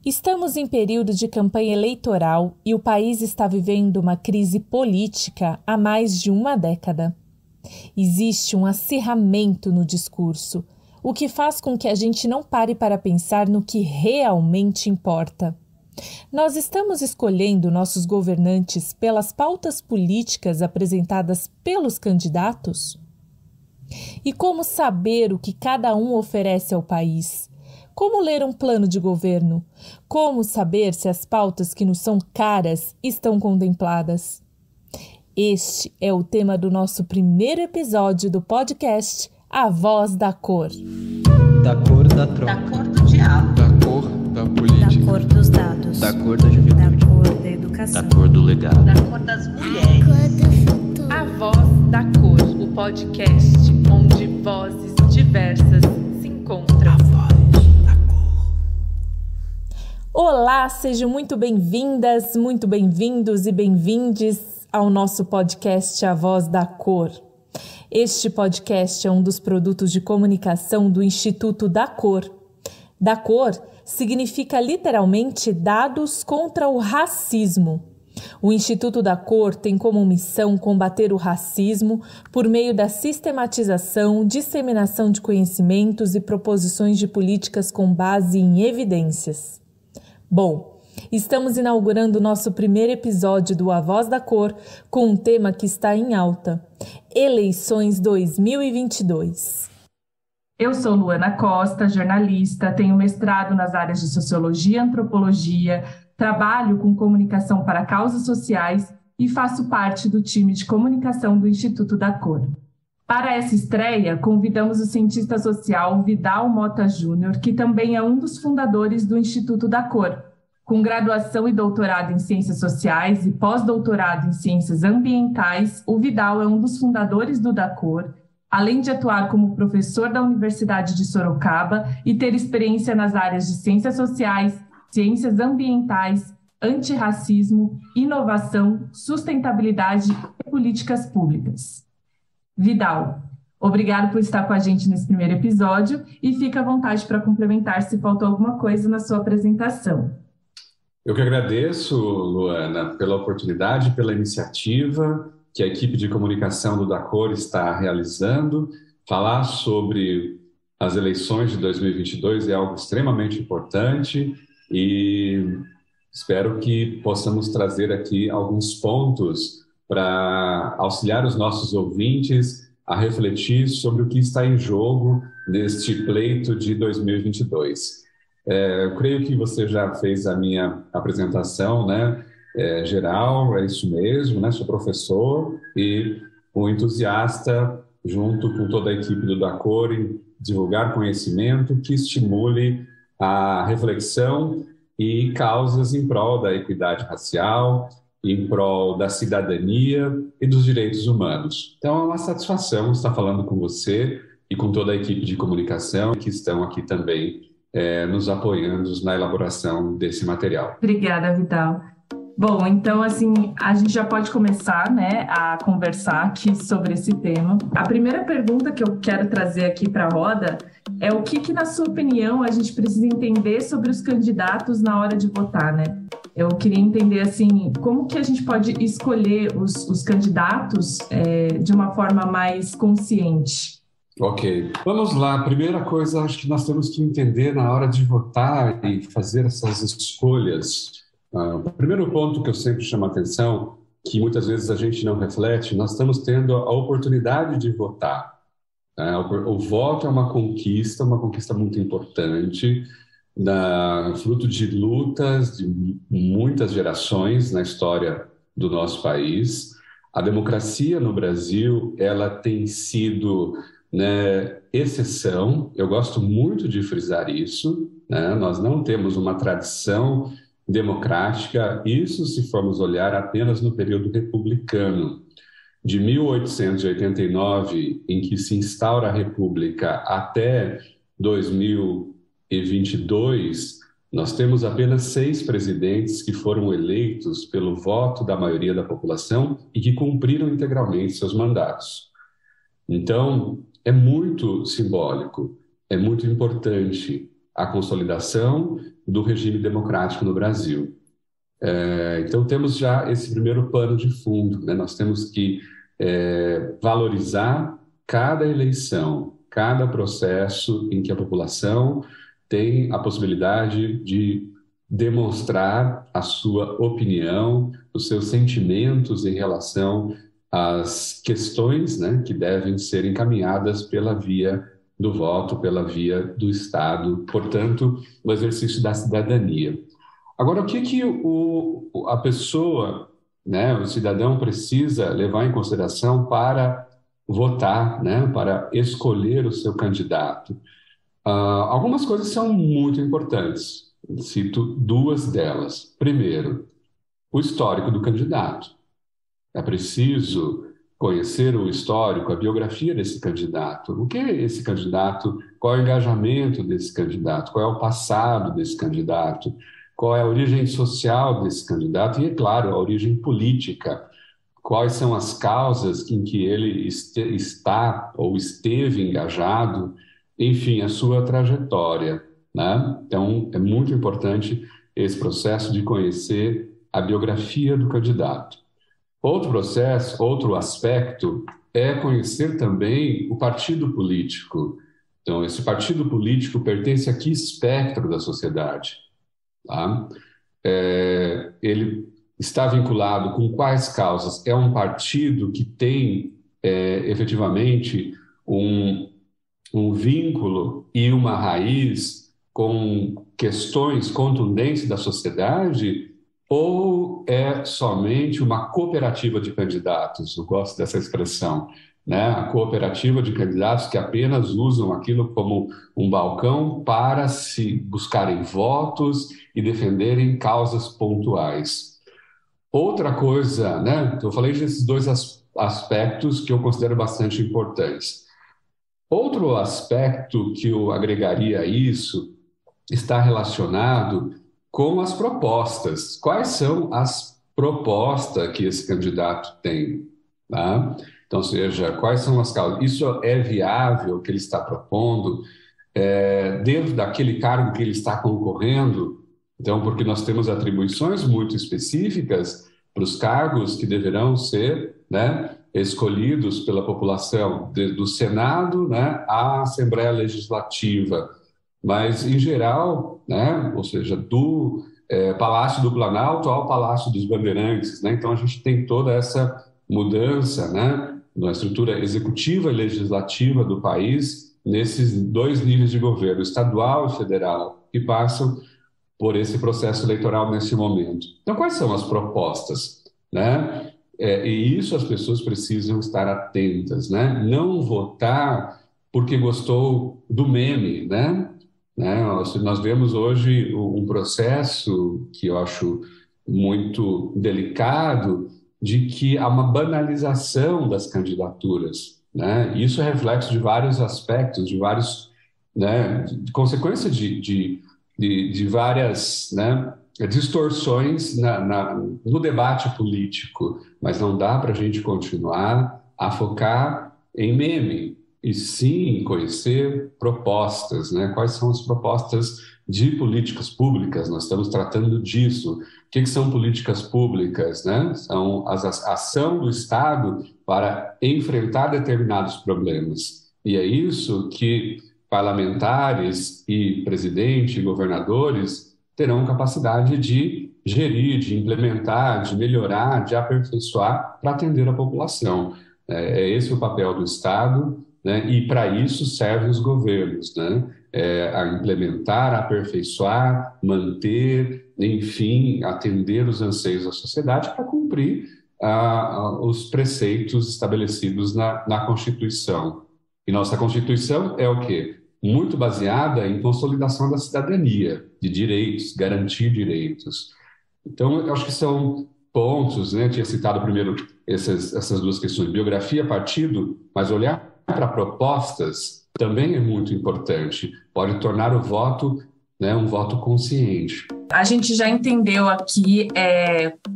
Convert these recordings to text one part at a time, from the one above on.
Estamos em período de campanha eleitoral e o país está vivendo uma crise política há mais de uma década. Existe um acirramento no discurso, o que faz com que a gente não pare para pensar no que realmente importa. Nós estamos escolhendo nossos governantes pelas pautas políticas apresentadas pelos candidatos? E como saber o que cada um oferece ao país? Como ler um plano de governo? Como saber se as pautas que nos são caras estão contempladas? Este é o tema do nosso primeiro episódio do podcast A Voz da Cor. Da cor da troca. Da cor do diálogo. Da cor da política. Da cor dos dados. Da cor da juventude. Da cor da educação. Da cor do legado. Da cor das mulheres. A Voz da Cor, o podcast onde vozes diversas se encontram. Olá, sejam muito bem-vindas, muito bem-vindos e bem-vindes ao nosso podcast A Voz da Cor. Este podcast é um dos produtos de comunicação do Instituto da Cor. Da Cor significa literalmente Dados contra o Racismo. O Instituto da Cor tem como missão combater o racismo por meio da sistematização, disseminação de conhecimentos e proposições de políticas com base em evidências. Bom, estamos inaugurando o nosso primeiro episódio do A Voz da Cor com um tema que está em alta: Eleições 2022. Eu sou Luana Costa, jornalista, tenho mestrado nas áreas de Sociologia e Antropologia, trabalho com comunicação para causas sociais e faço parte do time de comunicação do Instituto da Cor. Para essa estreia, convidamos o cientista social Vidal Mota Júnior, que também é um dos fundadores do Instituto da Cor. Com graduação e doutorado em Ciências Sociais e pós-doutorado em Ciências Ambientais, o Vidal é um dos fundadores do Da Cor, além de atuar como professor da Universidade de Sorocaba e ter experiência nas áreas de Ciências Sociais, Ciências Ambientais, Antirracismo, Inovação, Sustentabilidade e Políticas Públicas. Vidal, obrigado por estar com a gente nesse primeiro episódio e fica à vontade para complementar se faltou alguma coisa na sua apresentação. Eu que agradeço, Luana, pela oportunidade, pela iniciativa que a equipe de comunicação do Da Cor está realizando. Falar sobre as eleições de 2022 é algo extremamente importante e espero que possamos trazer aqui alguns pontos para auxiliar os nossos ouvintes a refletir sobre o que está em jogo neste pleito de 2022. Eu creio que você já fez a minha apresentação, né, geral, é isso mesmo, né? Sou professor e um entusiasta, junto com toda a equipe do Da Cor, em divulgar conhecimento que estimule a reflexão e causas em prol da equidade racial, em prol da cidadania e dos direitos humanos. Então é uma satisfação estar falando com você e com toda a equipe de comunicação que estão aqui também nos apoiando na elaboração desse material. Obrigada, Vidal. Bom, então assim, a gente já pode começar, né, a conversar aqui sobre esse tema. A primeira pergunta que eu quero trazer aqui para a roda é o que, na sua opinião, a gente precisa entender sobre os candidatos na hora de votar, né? Eu queria entender, assim, como que a gente pode escolher os candidatos de uma forma mais consciente. Ok, vamos lá. Primeira coisa, acho que nós temos que entender na hora de votar e fazer essas escolhas. O primeiro ponto que eu sempre chamo a atenção, que muitas vezes a gente não reflete, nós estamos tendo a oportunidade de votar. O voto é uma conquista muito importante, fruto de lutas de muitas gerações na história do nosso país. A democracia no Brasil, ela tem sido, né, exceção. Eu gosto muito de frisar isso, né? Nós não temos uma tradição democrática, isso se formos olhar apenas no período republicano. De 1889, em que se instaura a República, até 2022, nós temos apenas 6 presidentes que foram eleitos pelo voto da maioria da população e que cumpriram integralmente seus mandatos. Então, é muito simbólico, é muito importante a consolidação do regime democrático no Brasil. Então, temos já esse primeiro pano de fundo, né? Nós temos que valorizar cada eleição, cada processo em que a população tem a possibilidade de demonstrar a sua opinião, os seus sentimentos em relação às questões, né, que devem ser encaminhadas pela via do voto, pela via do Estado, portanto, o exercício da cidadania. Agora, o que a pessoa, né, o cidadão precisa levar em consideração para votar, né, para escolher o seu candidato? Algumas coisas são muito importantes. Cito duas delas. Primeiro, o histórico do candidato. É preciso conhecer o histórico, a biografia desse candidato. O que é esse candidato? Qual é o engajamento desse candidato? Qual é o passado desse candidato? Qual é a origem social desse candidato? E, é claro, a origem política. Quais são as causas em que ele está ou esteve engajado? Enfim, a sua trajetória, né? Então, é muito importante esse processo de conhecer a biografia do candidato. Outro aspecto é conhecer também o partido político. Então, esse partido político pertence a que espectro da sociedade? Tá? Ele está vinculado com quais causas? É um partido que tem efetivamente um vínculo e uma raiz com questões contundentes da sociedade, ou é somente uma cooperativa de candidatos? Eu gosto dessa expressão, né? A cooperativa de candidatos que apenas usam aquilo como um balcão para se buscarem votos e defenderem causas pontuais. Outra coisa, né? Eu falei desses dois aspectos que eu considero bastante importantes. Outro aspecto que eu agregaria a isso está relacionado com as propostas. Quais são as propostas que esse candidato tem? Tá? Então, seja, quais são as causas? Isso é viável, o que ele está propondo, dentro daquele cargo que ele está concorrendo? Então, porque nós temos atribuições muito específicas para os cargos que deverão ser, né, escolhidos pela população, do Senado, né, à Assembleia Legislativa, mas em geral, né, ou seja, do Palácio do Planalto ao Palácio dos Bandeirantes, né? Então a gente tem toda essa mudança, né, na estrutura executiva e legislativa do país, nesses dois níveis de governo, estadual e federal, que passam por esse processo eleitoral nesse momento. Então, quais são as propostas, né? E isso as pessoas precisam estar atentas, né? Não votar porque gostou do meme, né? Nós vemos hoje um processo que eu acho muito delicado de que há uma banalização das candidaturas, né? Isso é reflexo de vários aspectos, de vários, né, de consequência de várias, né, distorções no debate político, mas não dá para a gente continuar a focar em meme, e sim conhecer propostas, né? Quais são as propostas de políticas públicas? Nós estamos tratando disso. O que são políticas públicas, né? São a ação do Estado para enfrentar determinados problemas. E é isso que parlamentares e presidente e governadores terão capacidade de gerir, de implementar, de melhorar, de aperfeiçoar para atender a população. É esse o papel do Estado, né? E para isso servem os governos, né? A implementar, aperfeiçoar, manter, enfim, atender os anseios da sociedade para cumprir os preceitos estabelecidos na Constituição. E nossa Constituição é o quê? Muito baseada em consolidação da cidadania, de direitos, garantir direitos. Então, eu acho que são pontos, né? Eu tinha citado primeiro essas duas questões, biografia, partido, mas olhar para propostas também é muito importante. Pode tornar o voto, né, um voto consciente. A gente já entendeu aqui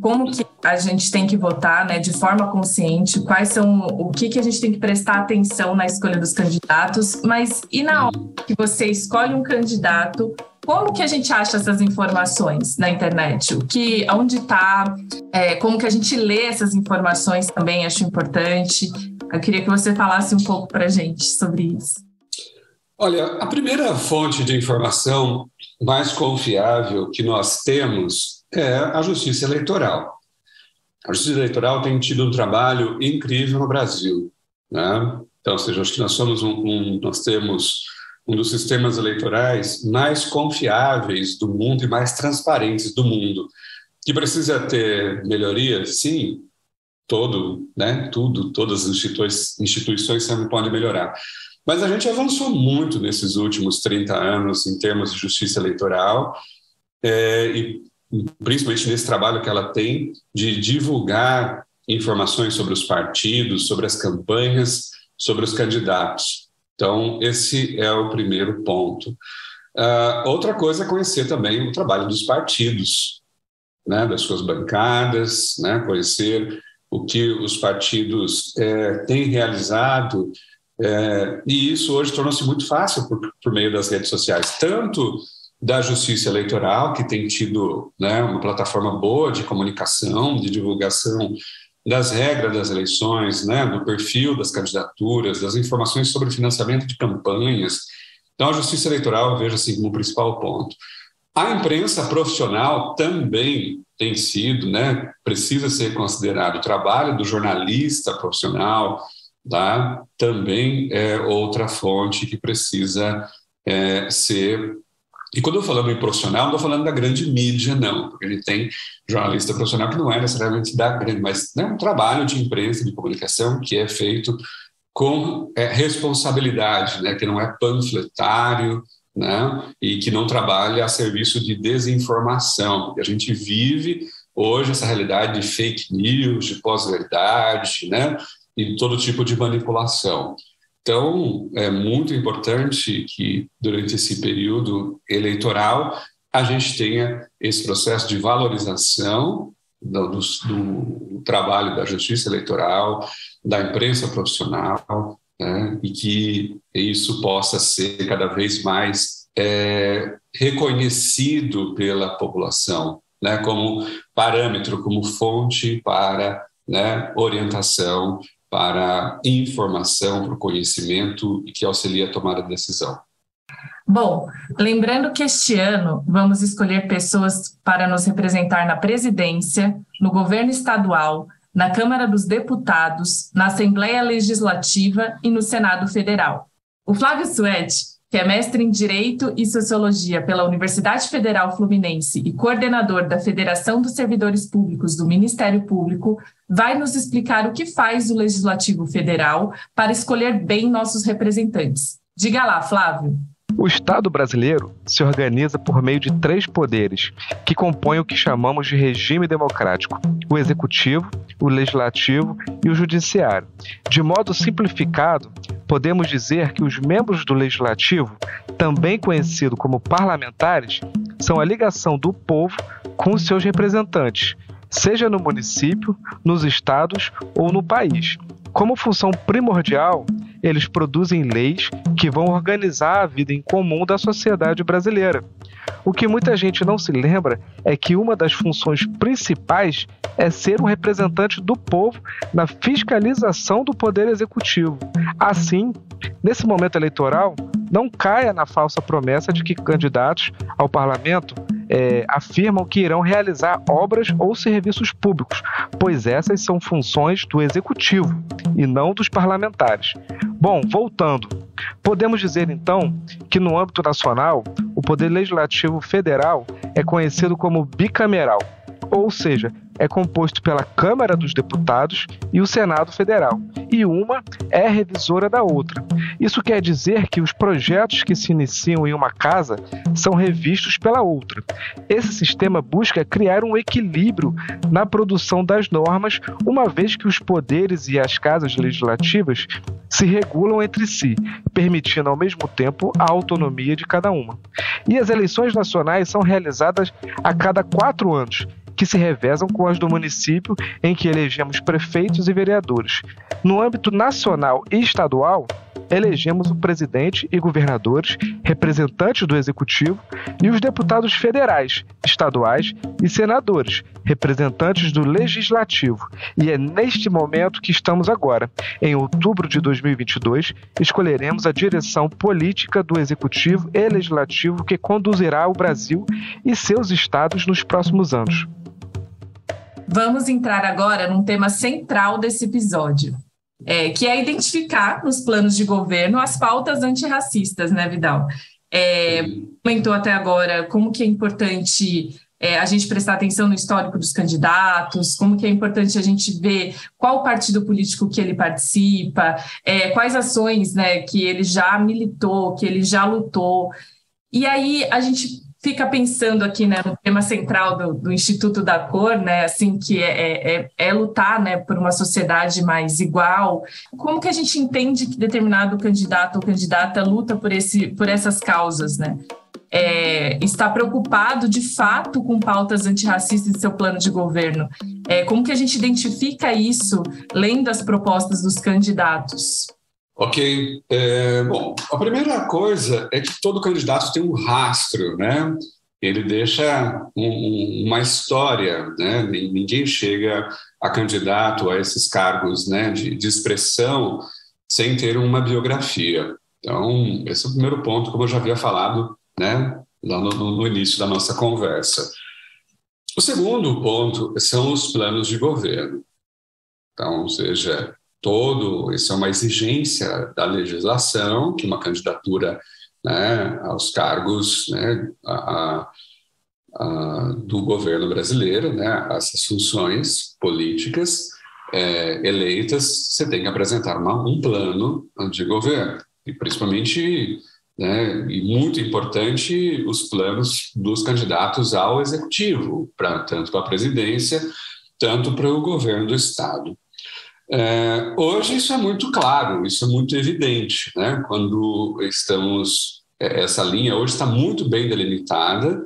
como que a gente tem que votar, né, de forma consciente, o que a gente tem que prestar atenção na escolha dos candidatos, mas e na hora que você escolhe um candidato, como que a gente acha essas informações na internet? Onde está? Como que a gente lê essas informações também, acho importante. Eu queria que você falasse um pouco para a gente sobre isso. Olha, a primeira fonte de informação mais confiável que nós temos é a Justiça Eleitoral. A Justiça Eleitoral tem tido um trabalho incrível no Brasil, né? Então, ou seja, acho que nós temos um dos sistemas eleitorais mais confiáveis do mundo e mais transparentes do mundo. Que precisa ter melhorias? Sim, todas as instituições sempre podem melhorar. Mas a gente avançou muito nesses últimos 30 anos em termos de justiça eleitoral, e principalmente nesse trabalho que ela tem de divulgar informações sobre os partidos, sobre as campanhas, sobre os candidatos. Então, esse é o primeiro ponto. Outra coisa é conhecer também o trabalho dos partidos, né, das suas bancadas, né, conhecer o que os partidos têm realizado. E isso hoje tornou-se muito fácil por meio das redes sociais, tanto da Justiça Eleitoral, que tem tido, né, uma plataforma boa de comunicação, de divulgação das regras das eleições, né, do perfil das candidaturas, das informações sobre o financiamento de campanhas. Então, a Justiça Eleitoral eu vejo assim como o principal ponto. A imprensa profissional também tem sido, né, precisa ser considerado o trabalho do jornalista profissional, tá? Também é outra fonte que precisa ser. E quando eu falo em profissional, não estou falando da grande mídia, não, porque a gente tem jornalista profissional que não é necessariamente da grande, mas é um trabalho de imprensa, de comunicação que é feito com responsabilidade, né? Que não é panfletário, né? E que não trabalha a serviço de desinformação, porque a gente vive hoje essa realidade de fake news, de pós-verdade, né? E todo tipo de manipulação. Então, é muito importante que, durante esse período eleitoral, a gente tenha esse processo de valorização do trabalho da Justiça Eleitoral, da imprensa profissional, né, e que isso possa ser cada vez mais reconhecido pela população, né, como parâmetro, como fonte para, né, orientação, para informação, para o conhecimento e que auxilia a tomada de decisão. Bom, lembrando que este ano vamos escolher pessoas para nos representar na presidência, no governo estadual, na Câmara dos Deputados, na Assembleia Legislativa e no Senado Federal. O Flávio Suetti, que é mestre em Direito e Sociologia pela Universidade Federal Fluminense e coordenador da Federação dos Servidores Públicos do Ministério Público, vai nos explicar o que faz o Legislativo Federal para escolher bem nossos representantes. Diga lá, Flávio. O Estado brasileiro se organiza por meio de 3 poderes, que compõem o que chamamos de regime democrático: o Executivo, o Legislativo e o Judiciário. De modo simplificado, podemos dizer que os membros do Legislativo, também conhecido como parlamentares, são a ligação do povo com os seus representantes, seja no município, nos estados ou no país. Como função primordial, eles produzem leis que vão organizar a vida em comum da sociedade brasileira. O que muita gente não se lembra é que uma das funções principais é ser um representante do povo na fiscalização do poder executivo. Assim, nesse momento eleitoral, não caia na falsa promessa de que candidatos ao parlamento afirmam que irão realizar obras ou serviços públicos, pois essas são funções do executivo e não dos parlamentares. Bom, voltando, podemos dizer então que no âmbito nacional, o Poder Legislativo Federal é conhecido como bicameral, ou seja, é composto pela Câmara dos Deputados e o Senado Federal, e uma é revisora da outra. Isso quer dizer que os projetos que se iniciam em uma casa são revistos pela outra. Esse sistema busca criar um equilíbrio na produção das normas, uma vez que os poderes e as casas legislativas se regulam entre si, permitindo ao mesmo tempo a autonomia de cada uma. E as eleições nacionais são realizadas a cada 4 anos, que se revezam com as do município, em que elegemos prefeitos e vereadores. No âmbito nacional e estadual, elegemos o presidente e governadores, representantes do executivo, e os deputados federais, estaduais e senadores, representantes do legislativo. E é neste momento que estamos agora. Em outubro de 2022, escolheremos a direção política do executivo e legislativo que conduzirá o Brasil e seus estados nos próximos anos. Vamos entrar agora num tema central desse episódio, que é identificar nos planos de governo as pautas antirracistas, né, Vidal? Comentou até agora como que é importante a gente prestar atenção no histórico dos candidatos, como que é importante a gente ver qual partido político que ele participa, quais ações, né, que ele já militou, que ele já lutou. E aí a gente fica pensando aqui, né, no tema central do Instituto da Cor, né, assim, que é lutar, né, por uma sociedade mais igual. Como que a gente entende que determinado candidato ou candidata luta por essas causas, né? Está preocupado, de fato, com pautas antirracistas em seu plano de governo? Como que a gente identifica isso lendo as propostas dos candidatos? Ok. Bom, a primeira coisa é que todo candidato tem um rastro, né? Ele deixa uma história, né? Ninguém chega a candidato a esses cargos, né, de expressão sem ter uma biografia. Então, esse é o primeiro ponto, como eu já havia falado, né, lá no início da nossa conversa. O segundo ponto são os planos de governo. Então, ou seja, isso é uma exigência da legislação, que uma candidatura, né, aos cargos, né, do governo brasileiro, né, essas funções políticas eleitas, você tem que apresentar um plano de governo, e principalmente, né, e muito importante, os planos dos candidatos ao executivo, tanto para a presidência, tanto para o governo do Estado. Hoje isso é muito claro, isso é muito evidente, né? Quando essa linha hoje está muito bem delimitada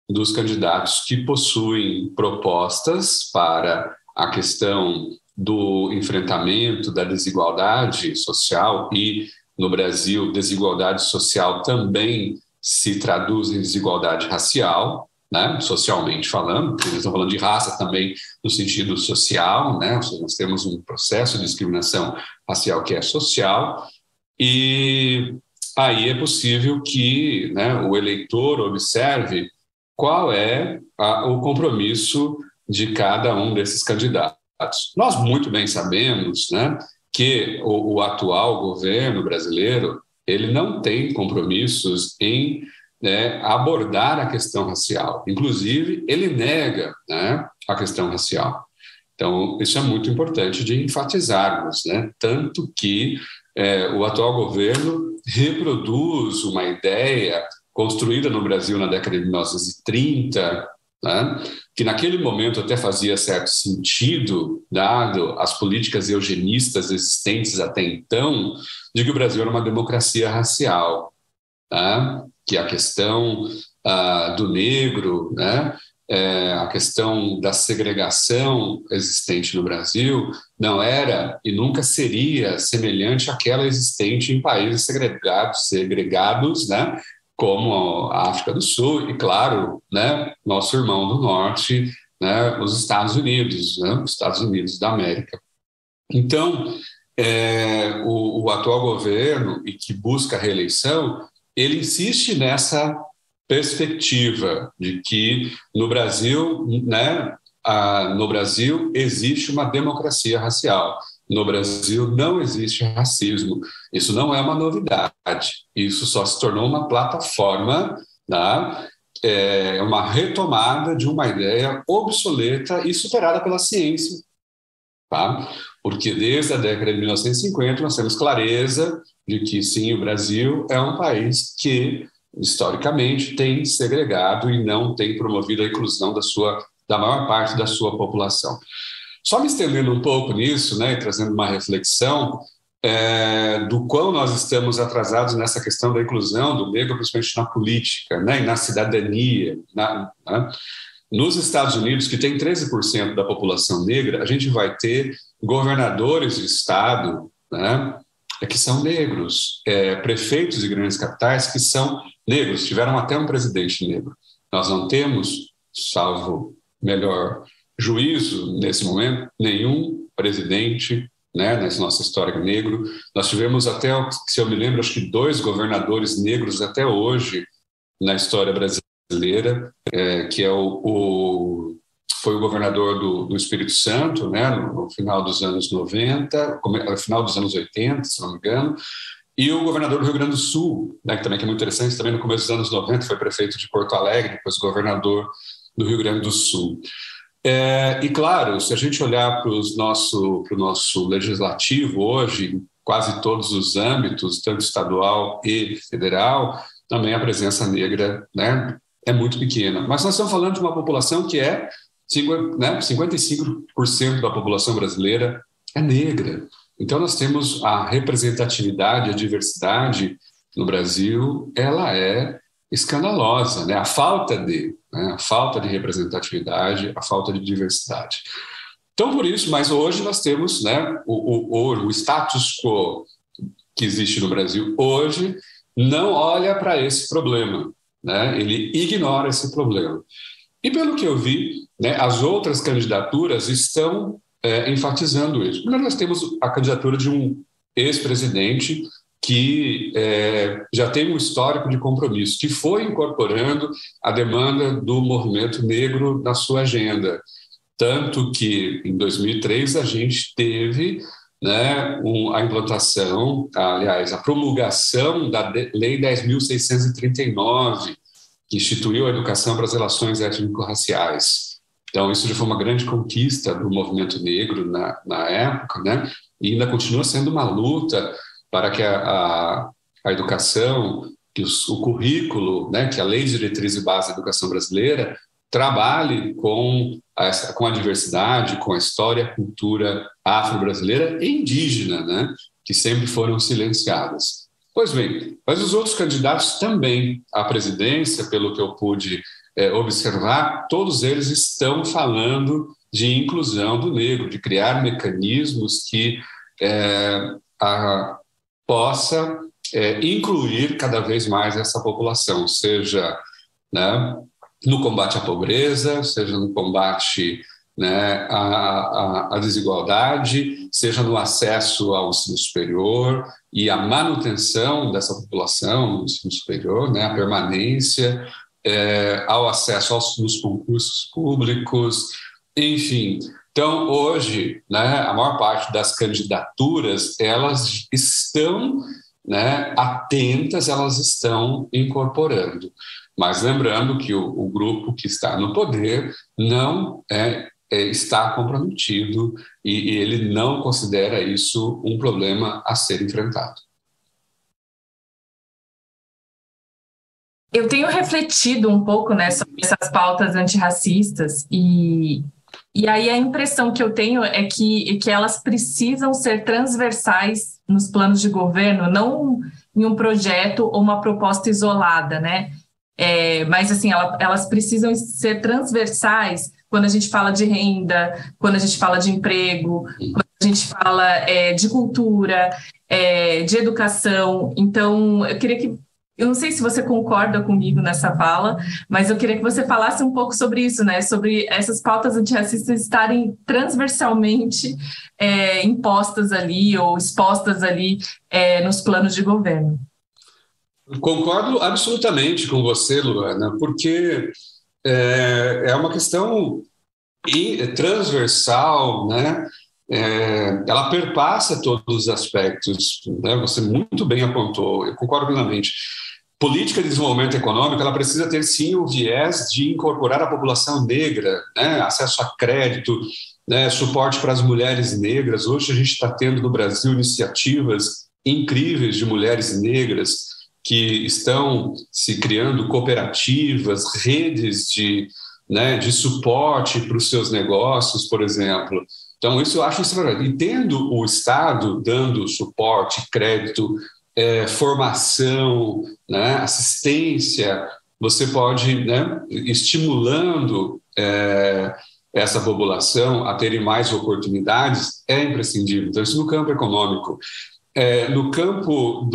dos candidatos que possuem propostas para a questão do enfrentamento da desigualdade social, e no Brasil desigualdade social também se traduz em desigualdade racial, né, socialmente falando, porque eles estão falando de raça também no sentido social, né, ou seja, nós temos um processo de discriminação racial que é social, e aí é possível que, né, o eleitor observe qual é o compromisso de cada um desses candidatos. Nós muito bem sabemos, né, que o atual governo brasileiro ele não tem compromissos em abordar a questão racial. Inclusive, ele nega, né, a questão racial. Então, isso é muito importante de enfatizarmos, né? Tanto que o atual governo reproduz uma ideia construída no Brasil na década de 1930, né, que naquele momento até fazia certo sentido, dado as políticas eugenistas existentes até então, de que o Brasil era uma democracia racial, né? Que a questão do negro, né, a questão da segregação existente no Brasil não era e nunca seria semelhante àquela existente em países segregados, né, como a África do Sul e, claro, né, nosso irmão do Norte, né, os Estados Unidos, né, os Estados Unidos da América. Então, o atual governo, e que busca a reeleição, ele insiste nessa perspectiva de que no Brasil, né, no Brasil existe uma democracia racial. No Brasil não existe racismo. Isso não é uma novidade. Isso só se tornou uma plataforma, tá, é uma retomada de uma ideia obsoleta e superada pela ciência, tá? Porque desde a década de 1950 nós temos clareza de que, sim, o Brasil é um país que, historicamente, tem segregado e não tem promovido a inclusão da maior parte da sua população. Só me estendendo um pouco nisso, né, e trazendo uma reflexão do quão nós estamos atrasados nessa questão da inclusão do negro, principalmente na política, né, e na cidadania. Nos Estados Unidos, que tem 13% da população negra, a gente vai ter governadores de estado, né, que são negros, prefeitos de grandes capitais que são negros, tiveram até um presidente negro. Nós não temos, salvo melhor juízo nesse momento, nenhum presidente, né, na nossa história negro. Nós tivemos até, se eu me lembro, acho que 2 governadores negros até hoje na história brasileira, que foi o governador do Espírito Santo, né, no final dos anos 90, no final dos anos 80, se não me engano, e o governador do Rio Grande do Sul, né, que também é muito interessante, também no começo dos anos 90 foi prefeito de Porto Alegre, depois governador do Rio Grande do Sul. E claro, se a gente olhar para o nosso legislativo hoje, em quase todos os âmbitos, tanto estadual e federal, também a presença negra, né, é muito pequena. Mas nós estamos falando de uma população que 55% da população brasileira é negra. Então nós temos a representatividade, a diversidade no Brasil, ela é escandalosa, né? A falta de representatividade, a falta de diversidade. Então, por isso, mas hoje nós temos, né, o status quo que existe no Brasil hoje não olha para esse problema, né? Ele ignora esse problema. E pelo que eu vi, né, as outras candidaturas estão enfatizando isso. Primeiro, nós temos a candidatura de um ex-presidente que já tem um histórico de compromisso, que foi incorporando a demanda do movimento negro na sua agenda. Tanto que, em 2003, a gente teve, né, a implantação, aliás, a promulgação da Lei 10.639, que instituiu a educação para as relações étnico-raciais. Então, isso já foi uma grande conquista do movimento negro na época, né? E ainda continua sendo uma luta para que a educação, que o currículo, né, que a Lei de Diretriz e Base da Educação Brasileira trabalhe com a diversidade, com a história e a cultura afro-brasileira e indígena, né, que sempre foram silenciadas. Pois bem, mas os outros candidatos também à presidência, pelo que eu pude observar, todos eles estão falando de inclusão do negro, de criar mecanismos que possa incluir cada vez mais essa população, seja, né, no combate à pobreza, seja no combate, né, à desigualdade, seja no acesso ao ensino superior e a manutenção dessa população no ensino superior, né, a permanência, ao acesso nos concursos públicos, enfim. Então, hoje, né, a maior parte das candidaturas, elas estão, né, atentas, elas estão incorporando. Mas lembrando que o grupo que está no poder não está comprometido e ele não considera isso um problema a ser enfrentado. Eu tenho refletido um pouco, né, sobre essas pautas antirracistas e aí a impressão que eu tenho é que elas precisam ser transversais nos planos de governo, não em um projeto ou uma proposta isolada, né? Mas assim, elas precisam ser transversais quando a gente fala de renda, quando a gente fala de emprego, quando a gente fala de cultura, de educação. Então, eu não sei se você concorda comigo nessa fala, mas eu queria que você falasse um pouco sobre isso, né? Sobre essas pautas antirracistas estarem transversalmente impostas ali ou expostas ali nos planos de governo. Concordo absolutamente com você, Luana, porque é uma questão transversal, né? Ela perpassa todos os aspectos, né? Você muito bem apontou, eu concordo plenamente. política de desenvolvimento econômico, ela precisa ter, sim, o viés de incorporar a população negra, né? Acesso a crédito, né? Suporte para as mulheres negras. Hoje a gente está tendo no Brasil iniciativas incríveis de mulheres negras que estão se criando cooperativas, redes de suporte para os seus negócios, por exemplo. Então, isso eu acho extraordinário. E tendo o Estado dando suporte, crédito, formação, né, assistência, você pode, né, estimulando essa população a terem mais oportunidades, é imprescindível. Então, isso no campo econômico. No campo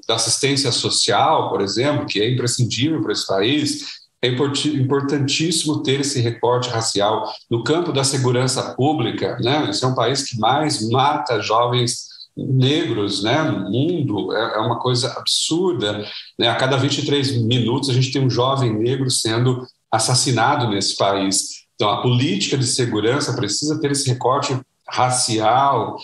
da assistência social, por exemplo, que é imprescindível para esse país, é importantíssimo ter esse recorte racial. No campo da segurança pública, né, esse é um país que mais mata jovens negros, né, no mundo, é uma coisa absurda, né? A cada 23 minutos a gente tem um jovem negro sendo assassinado nesse país. Então, a política de segurança precisa ter esse recorte racial.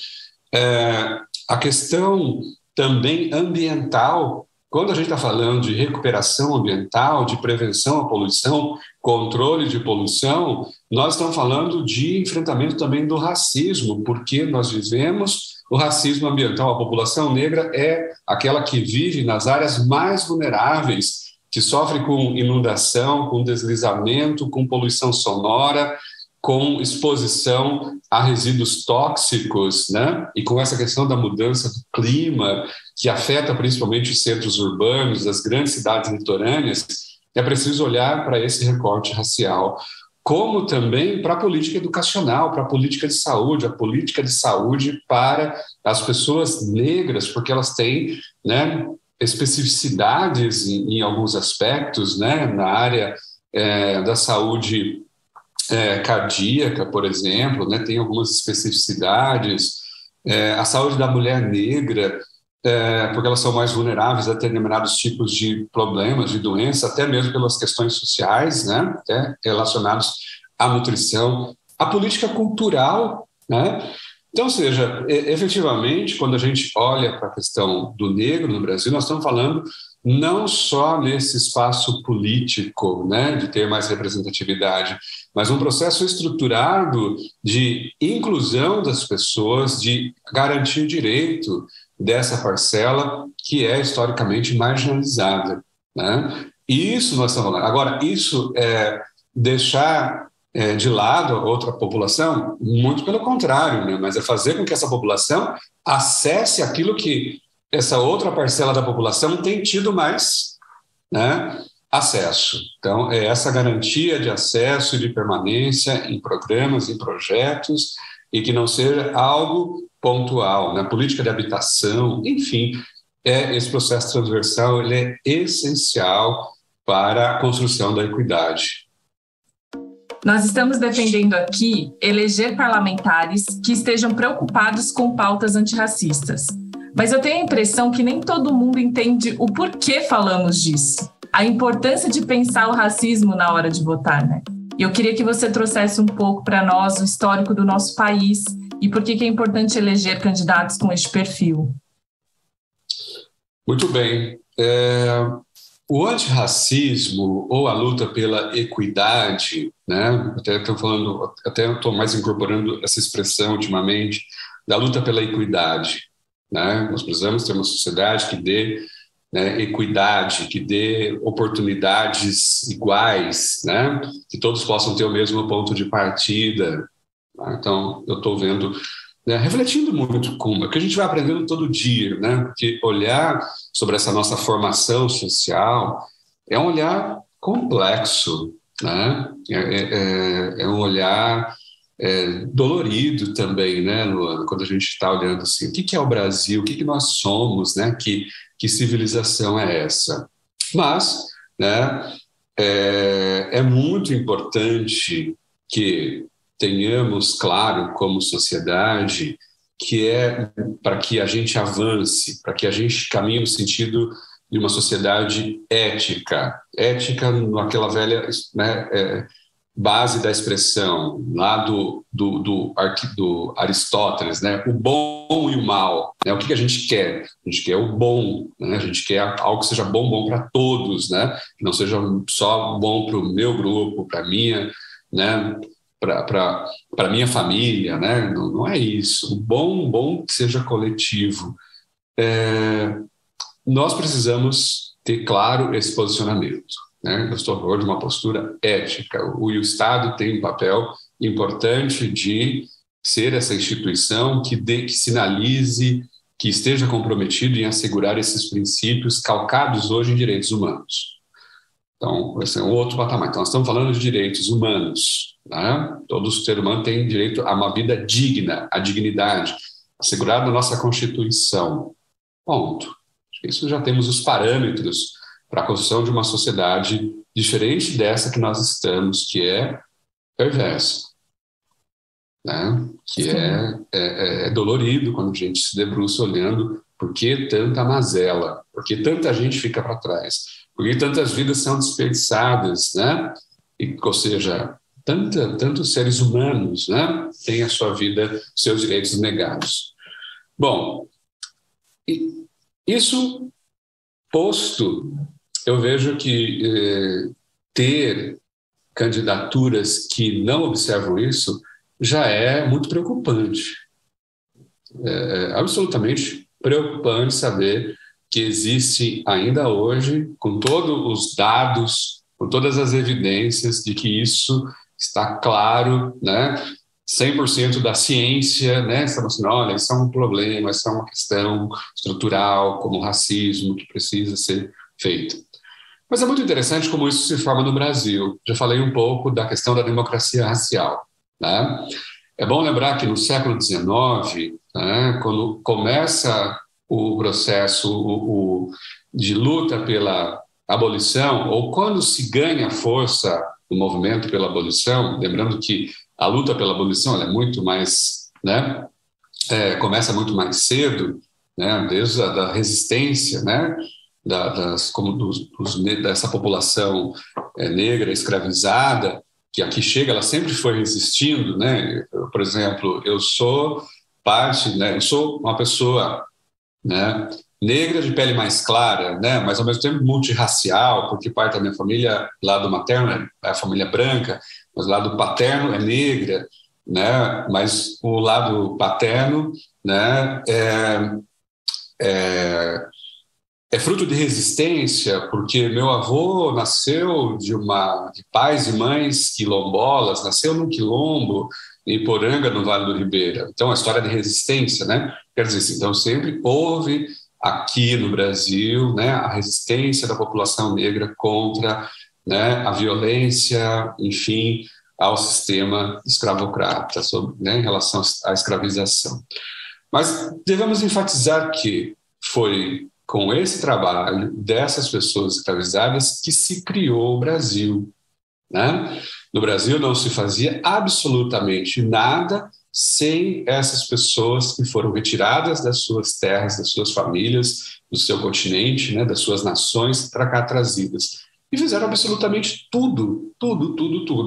A questão também ambiental, quando a gente está falando de recuperação ambiental, de prevenção à poluição, controle de poluição, nós estamos falando de enfrentamento também do racismo, porque nós vivemos o racismo ambiental. A população negra é aquela que vive nas áreas mais vulneráveis, que sofre com inundação, com deslizamento, com poluição sonora, com exposição a resíduos tóxicos, né? E com essa questão da mudança do clima, que afeta principalmente os centros urbanos, as grandes cidades litorâneas, é preciso olhar para esse recorte racial, como também para a política educacional, para a política de saúde, a política de saúde para as pessoas negras, porque elas têm, né, especificidades em alguns aspectos, né, na área da saúde cardíaca, por exemplo, né, tem algumas especificidades. A saúde da mulher negra, porque elas são mais vulneráveis a determinados tipos de problemas, de doença, até mesmo pelas questões sociais, né, até relacionados à nutrição, a política cultural, né? Então, ou seja, efetivamente, quando a gente olha para a questão do negro no Brasil, nós estamos falando não só nesse espaço político, né, de ter mais representatividade, mas um processo estruturado de inclusão das pessoas, de garantir o direito dessa parcela que é historicamente marginalizada, né? E isso nós estamos falando. Agora, isso deixar de lado a outra população? Muito pelo contrário, né? Mas é fazer com que essa população acesse aquilo que essa outra parcela da população tem tido mais, né, acesso. Então, é essa garantia de acesso e de permanência em programas, em projetos, e que não seja algo pontual, né? Política de habitação, enfim, esse processo transversal ele é essencial para a construção da equidade. Nós estamos defendendo aqui eleger parlamentares que estejam preocupados com pautas antirracistas. Mas eu tenho a impressão que nem todo mundo entende o porquê falamos disso. A importância de pensar o racismo na hora de votar, né? E eu queria que você trouxesse um pouco para nós o histórico do nosso país e por que é importante eleger candidatos com este perfil. Muito bem. O antirracismo ou a luta pela equidade, né? Até estou mais incorporando essa expressão ultimamente, da luta pela equidade, né? Nós precisamos ter uma sociedade que dê, né, equidade, que dê oportunidades iguais, né? Que todos possam ter o mesmo ponto de partida. Né? Então, eu estou vendo, né, refletindo muito com o que a gente vai aprendendo todo dia, né? Porque olhar sobre essa nossa formação social é um olhar complexo, né? É um olhar dolorido também, né, Luana? Quando a gente está olhando assim, o que é o Brasil, o que nós somos, né? Que civilização é essa? Mas, né, é muito importante que tenhamos claro como sociedade que para que a gente avance, para que a gente caminhe no sentido de uma sociedade ética naquela velha, né, base da expressão lá do Aristóteles, né? O bom e o mal, né? O que a gente quer? A gente quer o bom, né? A gente quer algo que seja bom para todos, né? Que não seja só bom para o meu grupo, para minha, né? Para minha família, né? Não é isso. O bom que seja coletivo. Nós precisamos ter claro esse posicionamento, né? Eu estou a favor de uma postura ética. O Estado tem um papel importante de ser essa instituição que sinalize, que esteja comprometido em assegurar esses princípios calcados hoje em direitos humanos. Então, esse é um outro patamar. Então, nós estamos falando de direitos humanos, né? Todo ser humano tem direito a uma vida digna, a dignidade, assegurada na nossa Constituição. Ponto. Isso já temos os parâmetros para a construção de uma sociedade diferente dessa que nós estamos, que é perversa, né? Que é dolorido quando a gente se debruça olhando por que tanta mazela, por que tanta gente fica para trás, por que tantas vidas são desperdiçadas, né? Ou seja, tantos seres humanos, né, têm a sua vida, seus direitos negados. Bom, isso posto, eu vejo que ter candidaturas que não observam isso já é muito preocupante. É absolutamente preocupante saber que existe ainda hoje, com todos os dados, com todas as evidências de que isso está claro, né? 100% da ciência, né? Estamos assim, olha, isso é um problema, isso é uma questão estrutural, como o racismo, que precisa ser feita. Mas é muito interessante como isso se forma no Brasil. Já falei um pouco da questão da democracia racial, né? É bom lembrar que no século XIX, né, quando começa o processo de luta pela abolição, ou quando se ganha força do movimento pela abolição, lembrando que a luta pela abolição ela é muito mais, né, começa muito mais cedo, né, desde a resistência, né, dessa população negra escravizada, que aqui chega, ela sempre foi resistindo, né? Por exemplo, eu sou uma pessoa, né, negra de pele mais clara, né, mas ao mesmo tempo multirracial, porque parte da minha família, lado materno é a família branca, mas o lado paterno é negra, né, mas o lado paterno, né, é fruto de resistência, porque meu avô nasceu de pais e mães quilombolas, nasceu num quilombo, em Iporanga, no Vale do Ribeira. Então, a história de resistência, né? Quer dizer, então sempre houve aqui no Brasil, né, a resistência da população negra contra, né, a violência, enfim, ao sistema escravocrata, né, em relação à escravização. Mas devemos enfatizar que foi com esse trabalho dessas pessoas escravizadas que se criou o Brasil, né? No Brasil não se fazia absolutamente nada sem essas pessoas que foram retiradas das suas terras, das suas famílias, do seu continente, né, das suas nações, para cá trazidas. E fizeram absolutamente tudo.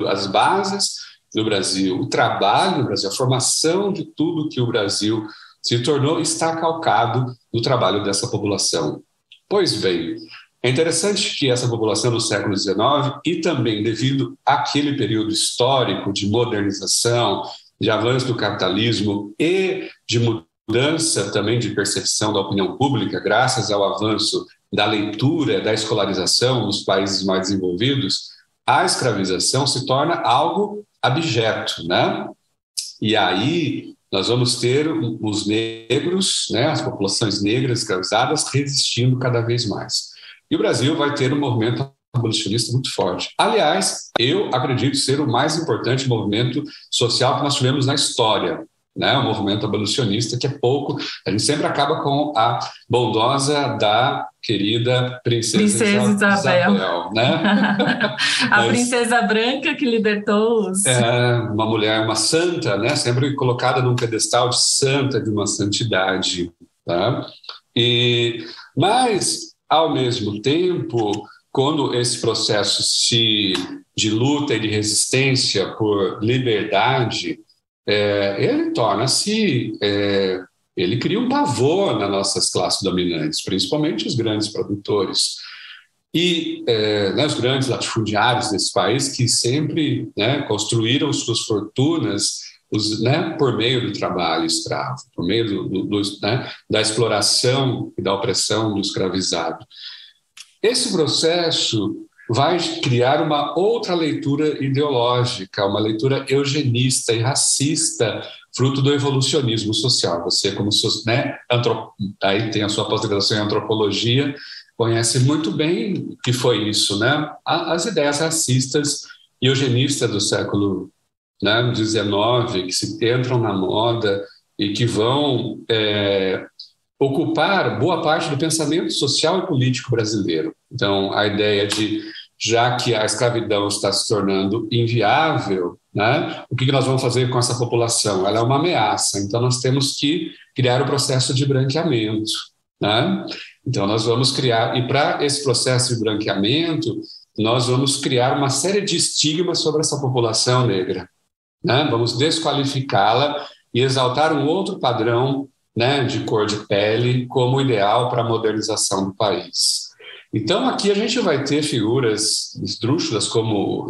As bases do Brasil, o trabalho do Brasil, a formação de tudo que o Brasil se tornou está calcado no trabalho dessa população. Pois bem, é interessante que essa população do século XIX, e também devido àquele período histórico de modernização, de avanço do capitalismo e de mudança também de percepção da opinião pública, graças ao avanço da leitura, da escolarização nos países mais desenvolvidos, a escravização se torna algo abjeto, né? E aí nós vamos ter os negros, né, as populações negras escravizadas resistindo cada vez mais. E o Brasil vai ter um movimento abolicionista muito forte. Aliás, eu acredito ser o mais importante movimento social que nós tivemos na história, né? O movimento abolicionista, que é pouco, a gente sempre acaba com a bondosa da querida Princesa Isabel, né? A princesa branca que libertou os... uma mulher, uma santa, né? Sempre colocada num pedestal de santa, de uma santidade, tá? Mas, ao mesmo tempo, quando esse processo de luta e de resistência por liberdade, ele torna-se... ele cria um pavor nas nossas classes dominantes, principalmente os grandes produtores. E os grandes latifundiários desse país que sempre construíram suas fortunas por meio do trabalho escravo, por meio da exploração e da opressão do escravizado. Esse processo vai criar uma outra leitura ideológica, uma leitura eugenista e racista, fruto do evolucionismo social. Você, como aí tem a sua pós-graduação em antropologia, conhece muito bem o que foi isso, As ideias racistas e eugenistas do século XIX, que entram na moda e que vão ocupar boa parte do pensamento social e político brasileiro. Então, a ideia de, já que a escravidão está se tornando inviável, o que nós vamos fazer com essa população? Ela é uma ameaça, então nós temos que criar o processo de branqueamento. Então, nós vamos criar, e para esse processo de branqueamento, nós vamos criar uma série de estigmas sobre essa população negra. Vamos desqualificá-la e exaltar um outro padrão de cor de pele como ideal para a modernização do país. Então, aqui a gente vai ter figuras esdrúxulas como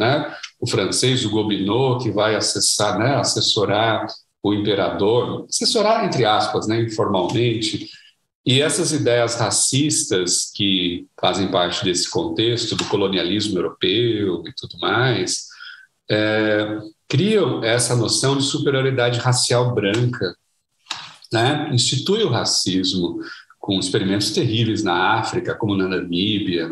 o francês, o Gobineau, que vai assessorar o imperador, assessorar entre aspas, informalmente. E essas ideias racistas que fazem parte desse contexto do colonialismo europeu e tudo mais, criam essa noção de superioridade racial branca, institui o racismo com experimentos terríveis na África, como na Namíbia,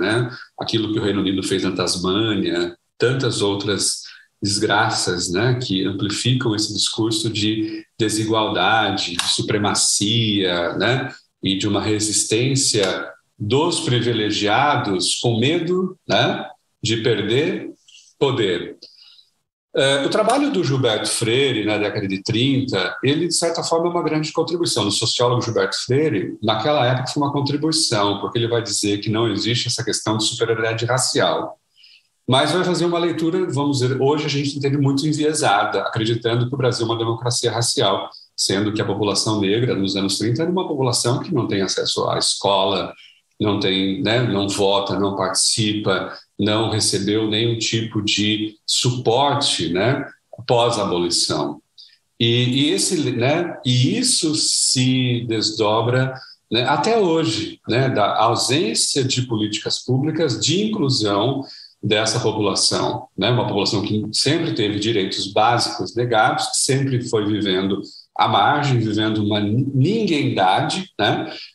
aquilo que o Reino Unido fez na Tasmânia, tantas outras desgraças que amplificam esse discurso de desigualdade, de supremacia, e de uma resistência dos privilegiados com medo de perder poder. O trabalho do Gilberto Freire, na década de 30, ele, de certa forma, é uma grande contribuição. Do sociólogo Gilberto Freire, naquela época, foi uma contribuição, porque ele vai dizer que não existe essa questão de superioridade racial. Mas vai fazer uma leitura, vamos dizer, hoje a gente entende muito enviesada, acreditando que o Brasil é uma democracia racial, sendo que a população negra, nos anos 30, era uma população que não tem acesso à escola, não tem, não vota, não participa, não recebeu nenhum tipo de suporte pós-abolição. E isso se desdobra até hoje, da ausência de políticas públicas de inclusão dessa população, uma população que sempre teve direitos básicos negados, que sempre foi vivendo à margem, vivendo uma ninguémdade,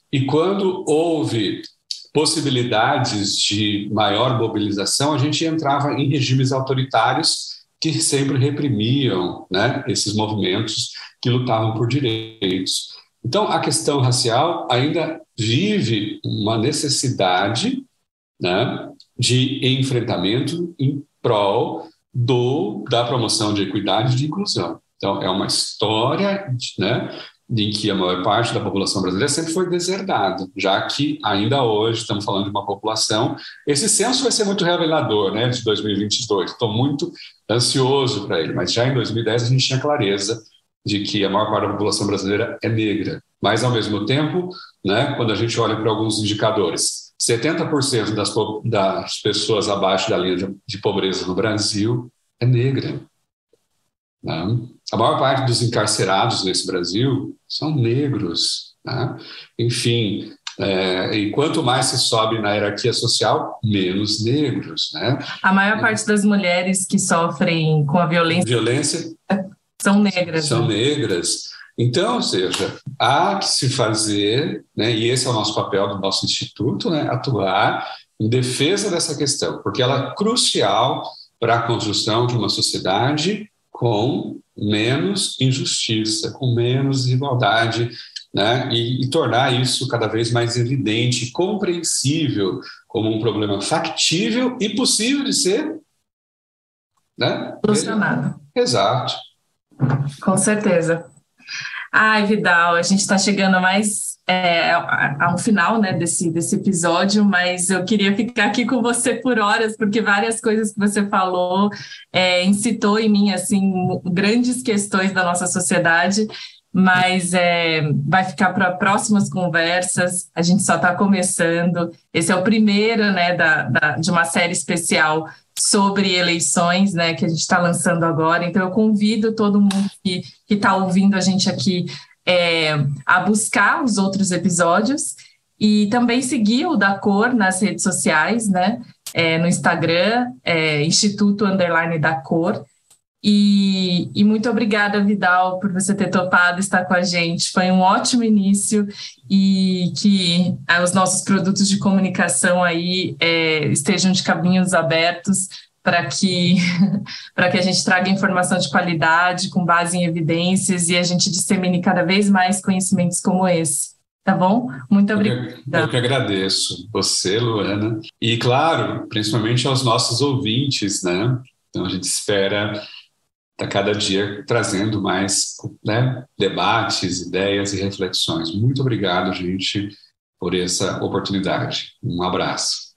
e quando houve possibilidades de maior mobilização, a gente entrava em regimes autoritários que sempre reprimiam esses movimentos que lutavam por direitos. Então, a questão racial ainda vive uma necessidade de enfrentamento em prol da promoção de equidade e de inclusão. Então, é uma história em que a maior parte da população brasileira sempre foi deserdada, já que ainda hoje estamos falando de uma população... Esse censo vai ser muito revelador, de 2022. Estou muito ansioso para ele, mas já em 2010 a gente tinha clareza de que a maior parte da população brasileira é negra. Mas, ao mesmo tempo, quando a gente olha para alguns indicadores, 70% das pessoas abaixo da linha de pobreza no Brasil é negra. A maior parte dos encarcerados nesse Brasil são negros. Enfim, e quanto mais se sobe na hierarquia social, menos negros. A maior parte das mulheres que sofrem com a violência são negras. São negras. Então, ou seja, há que se fazer, e esse é o nosso papel do nosso instituto, atuar em defesa dessa questão, porque ela é crucial para a construção de uma sociedade com menos injustiça, com menos desigualdade, e tornar isso cada vez mais evidente e compreensível como um problema factível e possível de ser solucionado. Exato. Com certeza. Ai, Vidal, a gente está chegando ao final, né, desse episódio, mas eu queria ficar aqui com você por horas, porque várias coisas que você falou incitou em mim, assim, grandes questões da nossa sociedade, mas vai ficar para próximas conversas. A gente só está começando. Esse é o primeiro, né, de uma série especial sobre eleições, né, que a gente está lançando agora. Então, eu convido todo mundo que está ouvindo a gente aqui a buscar os outros episódios e também seguir o Da Cor nas redes sociais, né, no Instagram, Instituto _Da Cor. E muito obrigada, Vidal, por você ter topado estar com a gente. Foi um ótimo início e que os nossos produtos de comunicação aí estejam de caminhos abertos para que a gente traga informação de qualidade, com base em evidências, e a gente dissemine cada vez mais conhecimentos como esse. Tá bom? Muito obrigada. Eu que agradeço você, Luana, e, claro, principalmente aos nossos ouvintes, né? Então, a gente espera estar cada dia trazendo mais, né, debates, ideias e reflexões. Muito obrigado, gente, por essa oportunidade. Um abraço.